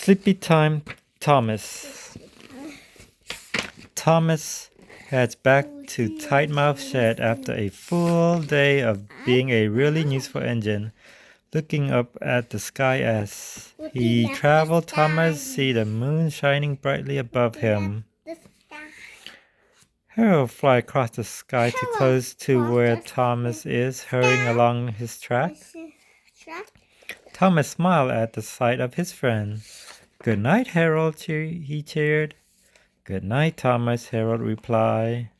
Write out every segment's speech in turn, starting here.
Sleepy time, Thomas. Thomas heads back to Tightmouth Shed after a full day of being a really useful engine. Looking up at the sky as he traveled, Thomas see the moon shining brightly above him. Harold fly across the sky too close to where Thomas is, hurrying along his track. Thomas smiled at the sight of his friend. "Good night, Harold," he cheered. "Good night, Thomas," Harold replied.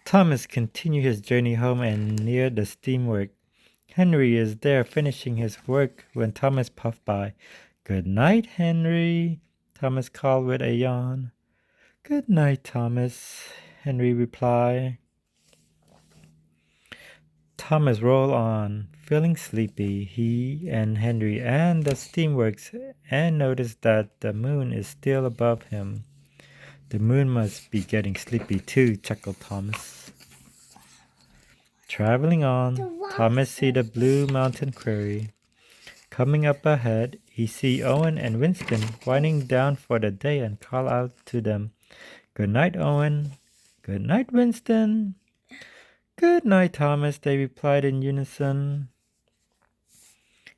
Thomas continued his journey home and near the steamwork. Henry is there finishing his work when Thomas puffed by. "Good night, Henry," Thomas called with a yawn. "Good night, Thomas," Henry replied. Thomas rolled on, feeling sleepy, he and Henry and the steamworks, and noticed that the moon is still above him. "The moon must be getting sleepy too," chuckled Thomas. Traveling on, Thomas see the Blue Mountain Quarry. Coming up ahead, he see Owen and Winston winding down for the day and call out to them, "Good night, Owen." "Good night, Winston." "Good night, Thomas," they replied in unison.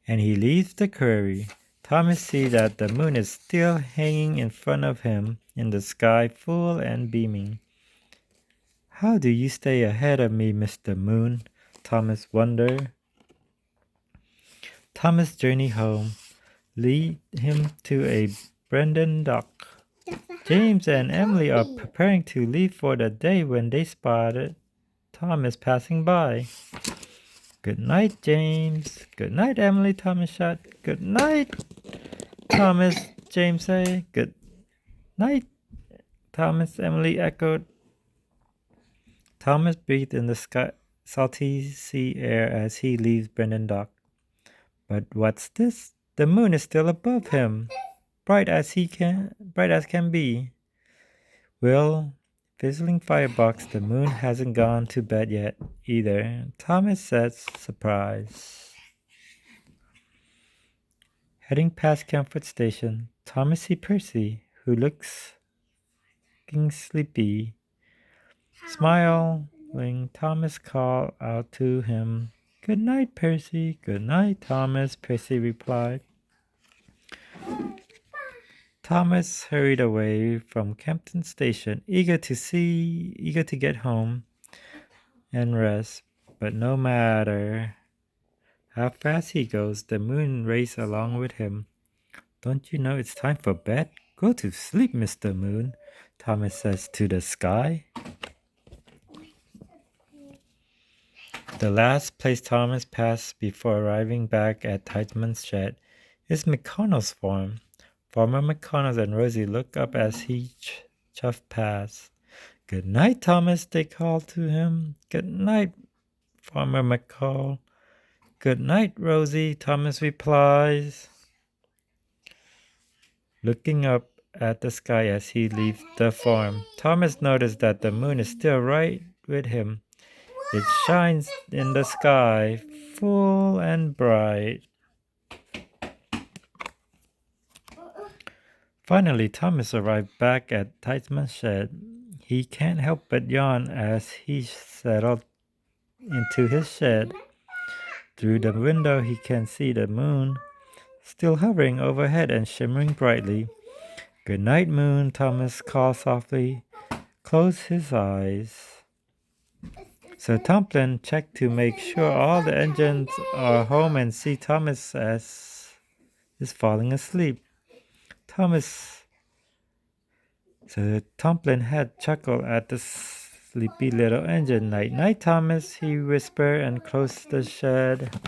And he leaves the quarry. Thomas sees that the moon is still hanging in front of him in the sky, full and beaming. "How do you stay ahead of me, Mr. Moon?" Thomas wondered. Thomas' journey home lead him to a Brandon dock. James and Emily are preparing to leave for the day when they spotted Thomas passing by. "Good night, James." "Good night, Emily," Thomas shot. "Good night, Thomas," James said. "Good night, Thomas," Emily echoed. Thomas breathed in the salty sea air as he leaves Brandon Dock. But what's this? The moon is still above him, bright as can be. Well, fizzling firebox, the moon hasn't gone to bed yet either, Thomas said, surprised. Heading past Camford Station, Thomas sees Percy, who looks sleepy. Smiling, Thomas called out to him, "Good night, Percy." "Good night, Thomas," Percy replied. Thomas hurried away from Camden Station, eager to get home and rest. But no matter how fast he goes, the moon races along with him. "Don't you know it's time for bed? Go to sleep, Mr. Moon," Thomas says to the sky. The last place Thomas passed before arriving back at Tightman's shed is McConnell's farm. Farmer McConnell and Rosie look up as he chuffed past. "Good night, Thomas," they called to him. "Good night, Farmer McCall." "Good night, Rosie," Thomas replies. Looking up at the sky as he leaves the farm, Thomas noticed that the moon is still right with him. It shines in the sky, full and bright. Finally, Thomas arrived back at Tightman's shed. He can't help but yawn as he settled into his shed. Through the window, he can see the moon, still hovering overhead and shimmering brightly. "Good night, moon," Thomas called softly. Close his eyes. So Tomplin checked to make sure all the engines are home and see Thomas as is falling asleep. So Tomplin had chuckled at the sleepy little engine. "Night, night, Thomas," he whispered and closed the shed.